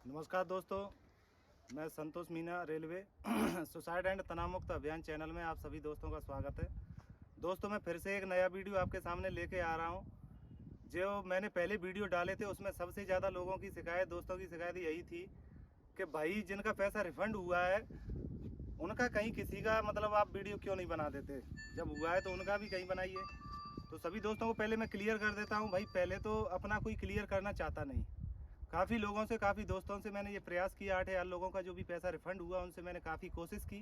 नमस्कार दोस्तों, मैं संतोष मीना रेलवे सुसाइड एंड तनाव मुक्त अभियान चैनल में आप सभी दोस्तों का स्वागत है। दोस्तों, मैं फिर से एक नया वीडियो आपके सामने लेके आ रहा हूँ। जो मैंने पहले वीडियो डाले थे उसमें सबसे ज़्यादा लोगों की शिकायत, दोस्तों की शिकायत यही थी कि भाई जिनका पैसा रिफंड हुआ है उनका कहीं किसी का मतलब आप वीडियो क्यों नहीं बना देते, जब हुआ है तो उनका भी कहीं बनाइए। तो सभी दोस्तों को पहले मैं क्लियर कर देता हूँ, भाई पहले तो अपना कोई क्लियर करना चाहता नहीं। काफ़ी लोगों से, काफ़ी दोस्तों से मैंने ये प्रयास किया, 8,000 लोगों का जो भी पैसा रिफंड हुआ उनसे मैंने काफ़ी कोशिश की,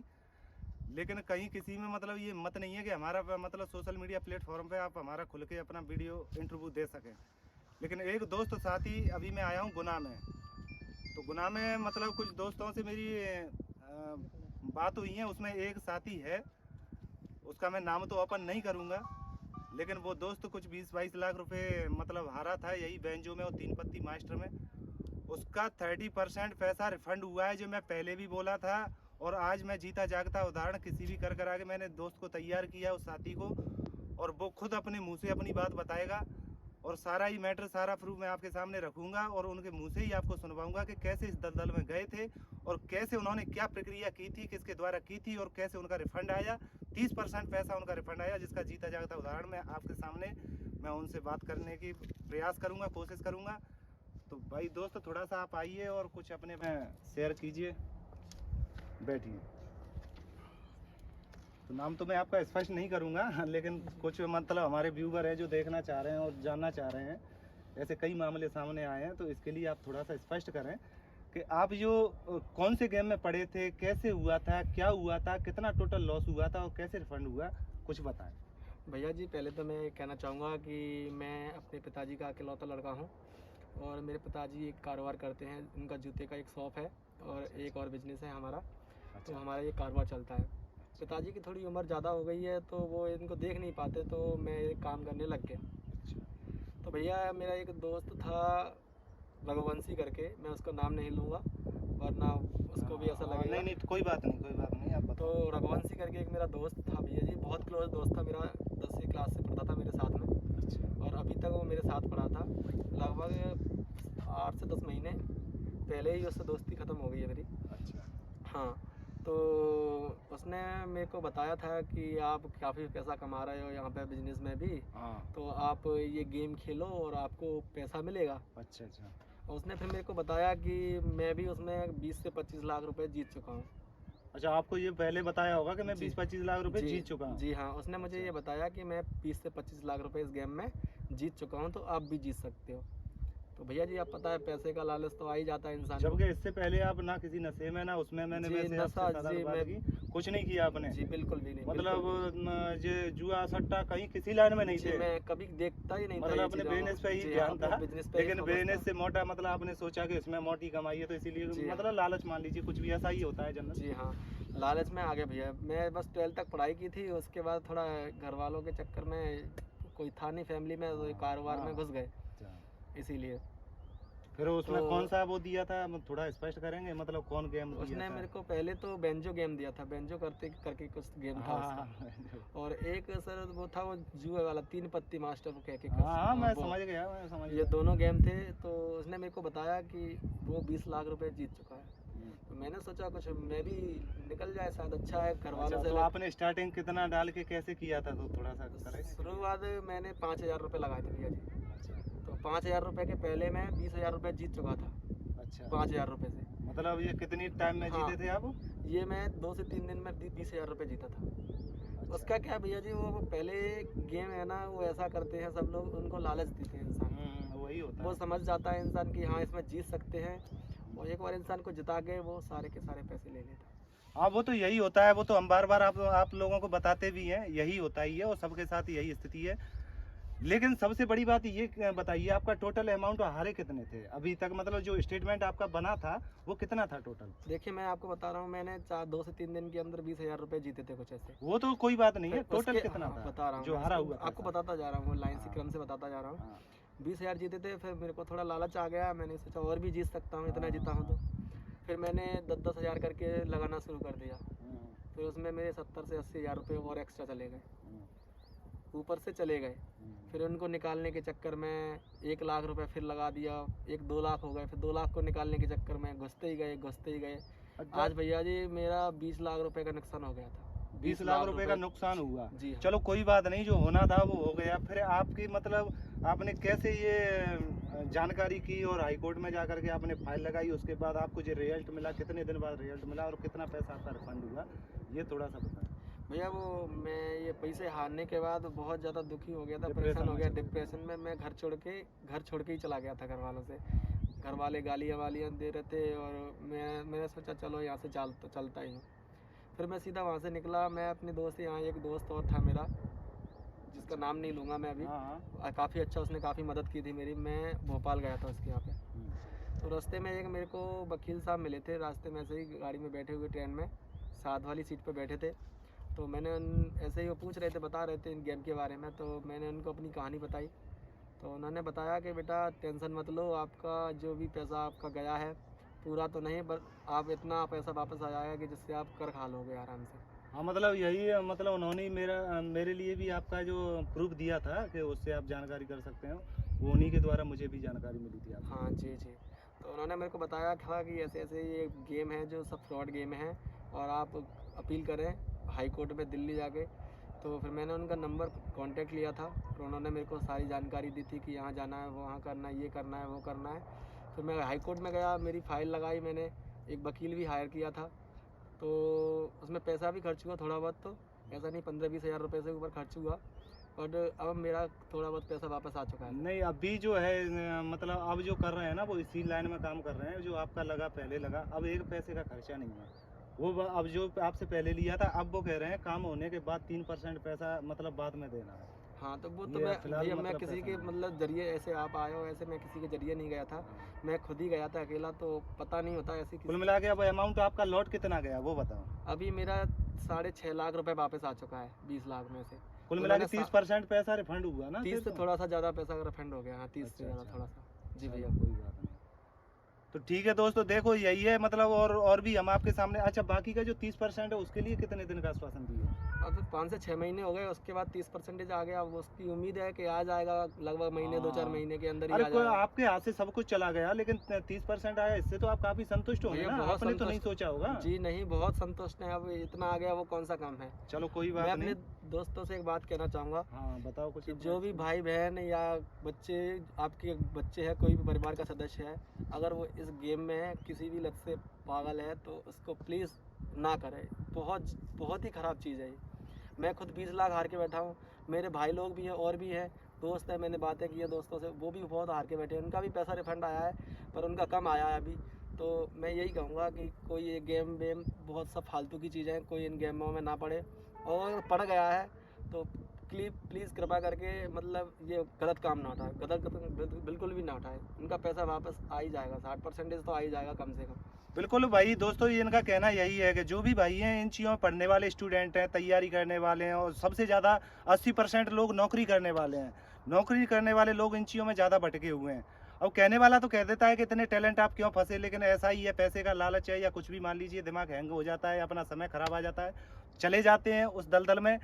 लेकिन कहीं किसी में मतलब ये मत नहीं है कि हमारा मतलब सोशल मीडिया प्लेटफॉर्म पे आप हमारा खुल के अपना वीडियो इंटरव्यू दे सकें। लेकिन एक दोस्त साथी, अभी मैं आया हूँ गुना में, तो गुना में मतलब कुछ दोस्तों से मेरी बात हुई है। उसमें एक साथी है, उसका मैं नाम तो ओपन नहीं करूँगा, लेकिन वो दोस्त कुछ 20-22 लाख रुपए मतलब हारा था यही बैंजो में और 3 पत्ती मास्टर में। उसका 30% पैसा रिफंड हुआ है, जो मैं पहले भी बोला था। और आज मैं जीता जागता उदाहरण किसी भी कर आके मैंने दोस्त को तैयार किया, उस साथी को, और वो खुद अपने मुंह से अपनी बात बताएगा। और सारा ही मैटर, सारा प्रूफ मैं आपके सामने रखूंगा और उनके मुंह से ही आपको सुनवाऊंगा कि कैसे इस दलदल में गए थे और कैसे उन्होंने क्या प्रक्रिया की थी, किसके द्वारा की थी और कैसे उनका रिफंड आया। 30% पैसा उनका रिफंड आया, जिसका जीता जागता उदाहरण मैं आपके सामने मैं उनसे बात करने की प्रयास करूँगा, कोशिश करूँगा। तो भाई दोस्त, थोड़ा सा आप आइए और कुछ अपने में शेयर कीजिए, बैठिए। तो नाम तो मैं आपका स्पष्ट नहीं करूंगा, लेकिन कुछ मतलब हमारे व्यूवर हैं जो देखना चाह रहे हैं और जानना चाह रहे हैं, ऐसे कई मामले सामने आए हैं, तो इसके लिए आप थोड़ा सा स्पष्ट करें कि आप जो कौन से गेम में पड़े थे, कैसे हुआ था, क्या हुआ था, कितना टोटल लॉस हुआ था और कैसे रिफंड हुआ, कुछ बताएं। भैया जी, पहले तो मैं कहना चाहूँगा कि मैं अपने पिताजी का इकलौता लड़का हूँ और मेरे पिताजी एक कारोबार करते हैं। उनका जूते का एक शॉप है और एक और बिजनेस है हमारा। तो हमारा ये कारोबार चलता है। पिताजी की थोड़ी उम्र ज़्यादा हो गई है तो वो इनको देख नहीं पाते, तो मैं ये काम करने लग गया। तो भैया, मेरा एक दोस्त था रघुवंशी करके, मैं उसका नाम नहीं लूँगा वरना उसको भी ऐसा लगेगा। नहीं नहीं, कोई बात नहीं, कोई बात नहीं, आप तो बताओ। रघुवंशी करके एक मेरा दोस्त था भैया जी, बहुत क्लोज दोस्त था मेरा, 10वीं क्लास से पढ़ता था मेरे साथ में और अभी तक वो मेरे साथ पढ़ा था। लगभग 8 से 10 महीने पहले ही उससे दोस्ती ख़त्म हो गई है मेरी। अच्छा। हाँ, तो उसने मेरे को बताया था कि आप काफ़ी पैसा कमा रहे हो यहाँ पे बिजनेस में भी, हाँ। तो आप ये गेम खेलो और आपको पैसा मिलेगा। अच्छा अच्छा। और उसने फिर मेरे को बताया कि मैं भी उसमें 20 से 25 लाख रुपए जीत चुका हूँ। अच्छा, आपको ये पहले बताया होगा कि मैं जी 20-25 लाख रुपए जी जीत चुका हूँ। जी हाँ, उसने मुझे अच्छा। ये बताया कि मैं 20 से 25 लाख रुपए इस गेम में जीत चुका हूँ, तो आप भी जीत सकते हो। तो भैया जी, आप पता है पैसे का लालच तो आ ही जाता है इंसान को। जबकि इससे पहले आप ना किसी नशे में, ना उसमें, मैंने जी वैसे आपसे नशा, सादा जी बात मैं, की, कुछ नहीं किया आपने। जी बिल्कुल भी नहीं, मतलब बिल्कुल भी ये जुआ सट्टा कहीं किसी लाइन में नहीं जी, थे। मैं कभी देखता ही नहीं था मतलब ये अपने चीज़। बिजनेस पे ही जी हाँ, ध्यान अपने था। बिजनेस पे ही लेकिन फोकस बिजनेस था। से मोटा मतलब आपने सोचा कि इसमें मोटी कमाई है, तो इसीलिए जी हाँ, मतलब लालच मान लीजिए, कुछ भी ऐसा ही होता है जनरल। जी हाँ, लालच में आ गया भैया। मैं बस 12th तक पढ़ाई की थी, उसके बाद थोड़ा घर वालों के चक्कर में कोई था नहीं फैमिली में, तो कारोबार में घुस गए अच्छा। इसीलिए। फिर तो उसमें कौन सा वो दिया था, थोड़ा स्पष्ट करेंगे, मतलब कौन गेम दिया उसने था? मेरे को पहले तो बेंजो गेम दिया था, बेंजो करते करके कुछ गेम था हाँ हाँ उसका। हाँ। और एक सर वो था, वो जुए वाला 3 पत्ती मास्टर वो कह के हाँ हाँ, मैं वो, समझ गया, मैं समझ ये गया। दोनों गेम थे। तो उसने मेरे को बताया कि वो 20 लाख रुपए जीत चुका है। तो मैंने सोचा कुछ मैं भी निकल जाए, शायद अच्छा है, घर वालों अच्छा, से तो आपने स्टार्टिंग कितना डाल के कैसे किया था, तो थोड़ा सा करेंगे? शुरुआत मैंने 5,000 रुपये लगाए थे भैया जी। अच्छा तो 5,000 रुपये के पहले मैं 20,000 रुपये जीत चुका था, अच्छा। 5,000 रुपये से। मतलब ये कितनी टाइम में हाँ, जीते थे आप? ये मैं 2 से 3 दिन में 20,000 रुपये जीता था। अच्छा। उसका क्या भैया जी, वो पहले गेम है ना, वो ऐसा करते हैं सब लोग, उनको लालच देते हैं इंसान को। वही होता वो है। समझ जाता है इंसान कि हाँ इसमें जीत सकते हैं, और एक बार इंसान को जिता के वो सारे के सारे पैसे ले लेता है। हाँ, वो तो यही होता है, वो तो हम बार बार आप लोगों को बताते भी हैं, यही होता ही है और सबके साथ यही स्थिति है। लेकिन सबसे बड़ी बात ये बताइए, आपका टोटल अमाउंट हारे कितने थे अभी तक, मतलब जो स्टेटमेंट आपका बना था वो कितना था टोटल? देखिए, मैं आपको बता रहा हूँ, मैंने 2 से 3 दिन के अंदर 20,000 रुपये जीते थे कुछ ऐसे। वो तो कोई बात नहीं है, फिर टोटल उसके, कितना हाँ था बता रहा हूँ जो मैं, हारा उसको हुआ आपको पैसा? बताता जा रहा हूँ, लाइन से हाँ क्रम से बताता जा रहा हूँ। हाँ। 20,000 जीते थे, फिर मेरे को थोड़ा लालच आ गया, मैंने सोचा और भी जीत सकता हूँ, इतना जीता हूँ तो। फिर मैंने 10-10 हज़ार करके लगाना शुरू कर दिया। फिर उसमें मेरे 70 से 80 हज़ार रुपये और एक्स्ट्रा चले गए। ऊपर से चले गए। फिर उनको निकालने के चक्कर में 1 लाख रुपए फिर लगा दिया, 1-2 लाख हो गए, फिर 2 लाख को निकालने के चक्कर में घुसते ही गए, घुसते ही गए। अच्छा, आज भैया जी मेरा 20 लाख रुपए का नुकसान हो गया था। 20 लाख रुपए का नुकसान हुआ। जी हाँ। चलो कोई बात नहीं, जो होना था वो हो गया। फिर आपकी मतलब आपने कैसे ये जानकारी की और हाई कोर्ट में जाकर के आपने फाइल लगाई, उसके बाद आपको जो रिजल्ट मिला, कितने दिन बाद रिजल्ट मिला और कितना पैसा आपका रिफंड हुआ, ये थोड़ा सा बताएं। भैया वो मैं ये पैसे हारने के बाद बहुत ज़्यादा दुखी हो गया था, डिप्रेशन परेशान हो में गया, चले गए। डिप्रेशन में मैं घर छोड़ के ही चला गया था घर वालों से। घर वाले गालियाँ वालियाँ दे रहे थे और मैंने सोचा चलो यहाँ से चलता ही हूँ। फिर मैं सीधा वहाँ से निकला। मैं अपने दोस्त, यहाँ एक दोस्त और था मेरा, जिसका नाम नहीं लूँगा मैं अभी। हाँ, काफ़ी अच्छा, उसने काफ़ी मदद की थी मेरी। मैं भोपाल गया था उसके यहाँ पे। तो रास्ते में एक मेरे को वकील साहब मिले थे, रास्ते में ऐसे ही गाड़ी में बैठे हुए, ट्रेन में साथ वाली सीट पे बैठे थे। तो मैंने ऐसे ही वो पूछ रहे थे, बता रहे थे इन गेम के बारे में। तो मैंने उनको अपनी कहानी बताई। तो उन्होंने बताया कि बेटा टेंशन मत लो, आपका जो भी पैसा आपका गया है पूरा तो नहीं, बस आप इतना पैसा वापस आ जाएगा कि जिससे आप कर खा लोगे आराम से। हाँ, मतलब यही है, मतलब उन्होंने मेरे लिए भी आपका जो प्रूफ दिया था कि उससे आप जानकारी कर सकते हो, वो उन्हीं के द्वारा मुझे भी जानकारी मिली थी आपको। हाँ जी जी। तो उन्होंने मेरे को बताया था कि ऐसे ऐसे ये गेम है जो सब फ्रॉड गेम है और आप अपील करें हाई कोर्ट में दिल्ली जाके। तो फिर मैंने उनका नंबर कांटेक्ट लिया था। फिर उन्होंने मेरे को सारी जानकारी दी थी कि यहाँ जाना है, वहाँ करना है, ये करना है, वो करना है। फिर मैं हाई कोर्ट में गया, मेरी फ़ाइल लगाई मैंने, एक वकील भी हायर किया था। तो उसमें पैसा भी खर्च हुआ थोड़ा बहुत, तो ऐसा नहीं 15-20 हज़ार रुपये से ऊपर खर्च हुआ। और अब मेरा थोड़ा बहुत पैसा वापस आ चुका है। नहीं, अभी जो है मतलब अब जो कर रहे हैं ना, वो इसी लाइन में काम कर रहे हैं। जो आपका लगा पहले लगा, अब एक पैसे का खर्चा नहीं है। वो अब जो आपसे पहले लिया था, अब वो कह रहे हैं काम होने के बाद 3% पैसा मतलब बाद में देना है। हाँ, तो वो तो ये मैं फिलहाल भैया मैं मतलब किसी पैसा के नहीं। मतलब जरिए ऐसे आप आए हो, ऐसे मैं किसी के जरिए नहीं गया था। मैं खुद ही गया था अकेला, तो पता नहीं होता ऐसी कुल किसी। मिला के अब अमाउंट आपका लौट कितना गया वो बताओ। अभी मेरा 6.5 लाख रुपए वापस आ चुका है 20 लाख में से। कुल तो मिला के मैंने 30% पैसा रिफंड हुआ ना? 30 से सिर्फ? थोड़ा सा ज़्यादा पैसा रिफंड हो गया। हाँ, 30 से अच्छा, ज़्यादा अच्छा। थोड़ा सा। जी चलो, भैया। कोई बात नहीं। तो ठीक है दोस्तों, देखो यही है मतलब, और भी हम आपके सामने। अच्छा, बाकी का जो 30% है उसके लिए कितने दिन का आश्वासन दिए? अब 5 से 6 महीने हो गए, उसके बाद 30% आ गया। अब उसकी उम्मीद है कि आ जाएगा लगभग महीने 2-4 हाँ। महीने के अंदर ही अरे आ कोई जाएगा। आपके हाथ से सब कुछ चला गया, लेकिन 30% आया, इससे तो आप काफी संतुष्ट होंगे भैया ना? बहुत आपने तो नहीं संतुष्ट। सोचा होगा। जी नहीं, बहुत संतुष्ट हैं। अब इतना आ गया, वो कौन सा कम है। चलो कोई मैं बात अपने नहीं। दोस्तों से एक बात कहना चाहूँगा हाँ, बताओ कुछ कि अपना जो भी experience। भाई बहन या बच्चे, आपके बच्चे हैं, कोई भी परिवार का सदस्य है, अगर वो इस गेम में किसी भी लत से पागल है तो उसको प्लीज़ ना करें। बहुत बहुत ही ख़राब चीज़ है ये। मैं खुद 20 लाख हार के बैठा हूँ। मेरे भाई लोग भी हैं और भी हैं, दोस्त हैं, मैंने बातें की है दोस्तों से, वो भी बहुत हार के बैठे हैं। उनका भी पैसा रिफंड आया है, पर उनका कम आया है अभी। तो मैं यही कहूँगा कि कोई ये गेम वेम बहुत सब फालतू की चीज़ें हैं, कोई इन गेमों में ना पड़े। और पड़ गया है तो प्लीज़ कृपा करके मतलब ये गलत काम ना उठाए, गलत कदम बिल्कुल भी ना उठाए। उनका पैसा वापस आ ही जाएगा, 60% तो आ ही जाएगा कम से कम। बिल्कुल भाई, दोस्तों ये इनका कहना यही है कि जो भी भाई हैं, इन चीज़ों में पढ़ने वाले स्टूडेंट हैं, तैयारी करने वाले हैं, और सबसे ज़्यादा 80% लोग नौकरी करने वाले हैं। नौकरी करने वाले लोग इन चीज़ों में ज़्यादा भटके हुए हैं। अब कहने वाला तो कह देता है कि इतने टैलेंट आप क्यों फंसे, लेकिन ऐसा ही है, पैसे का लालच है या कुछ भी, मान लीजिए दिमाग हैंग हो जाता है, अपना समय खराब आ जाता है, चले जाते हैं उस दलदल में।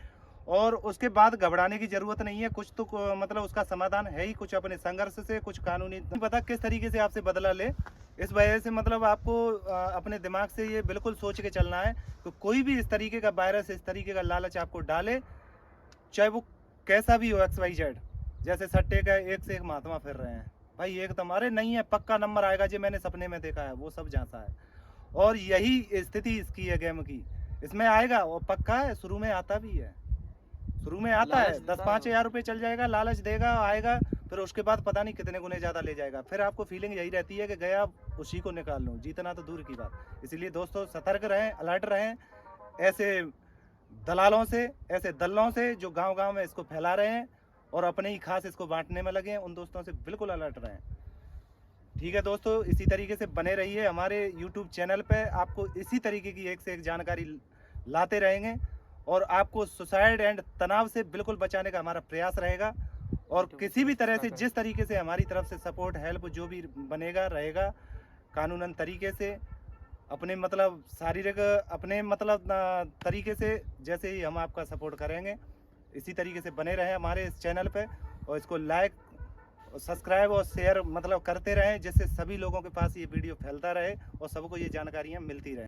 और उसके बाद घबराने की ज़रूरत नहीं है, कुछ तो मतलब उसका समाधान है ही, कुछ अपने संघर्ष से, कुछ कानूनी, नहीं पता किस तरीके से आपसे बदला ले। इस वजह से मतलब आपको अपने दिमाग से ये बिल्कुल सोच के चलना है कि कोई भी इस तरीके का वायरस, इस तरीके का लालच आपको डाले, चाहे वो कैसा भी हो, XYZ। जैसे सट्टे का एक से एक महात्मा फिर रहे हैं भाई, एक तुम्हारे नहीं है, पक्का नंबर आएगा जी, मैंने सपने में देखा है, वो सब झांसा है। और यही स्थिति इसकी है गेम की, इसमें आएगा और पक्का है, शुरू में आता भी है, शुरू में आता है, लालच देता 10-5 है। हज़ार रुपये चल जाएगा, लालच देगा, आएगा, फिर उसके बाद पता नहीं कितने गुने ज़्यादा ले जाएगा। फिर आपको फीलिंग यही रहती है कि गया उसी को निकाल लूँ, जीतना तो दूर की बात। इसलिए दोस्तों सतर्क रहें, अलर्ट रहें ऐसे दलालों से, ऐसे दल्लों से जो गांव-गांव में इसको फैला रहे हैं और अपने ही खास इसको बांटने में लगे हैं, उन दोस्तों से बिल्कुल अलर्ट रहें। ठीक है दोस्तों, इसी तरीके से बने रहिए हमारे YouTube चैनल पे, आपको इसी तरीके की एक से एक जानकारी लाते रहेंगे और आपको सुसाइड एंड तनाव से बिल्कुल बचाने का हमारा प्रयास रहेगा। और किसी भी तरह से, जिस तरीके से हमारी तरफ से सपोर्ट, हेल्प जो भी बनेगा रहेगा, कानूनन तरीके से, अपने मतलब शारीरिक, अपने मतलब तरीके से, जैसे ही हम आपका सपोर्ट करेंगे। इसी तरीके से बने रहें हमारे इस चैनल पे और इसको लाइक, सब्सक्राइब और शेयर मतलब करते रहें, जिससे सभी लोगों के पास ये वीडियो फैलता रहे और सबको ये जानकारियाँ मिलती रहें।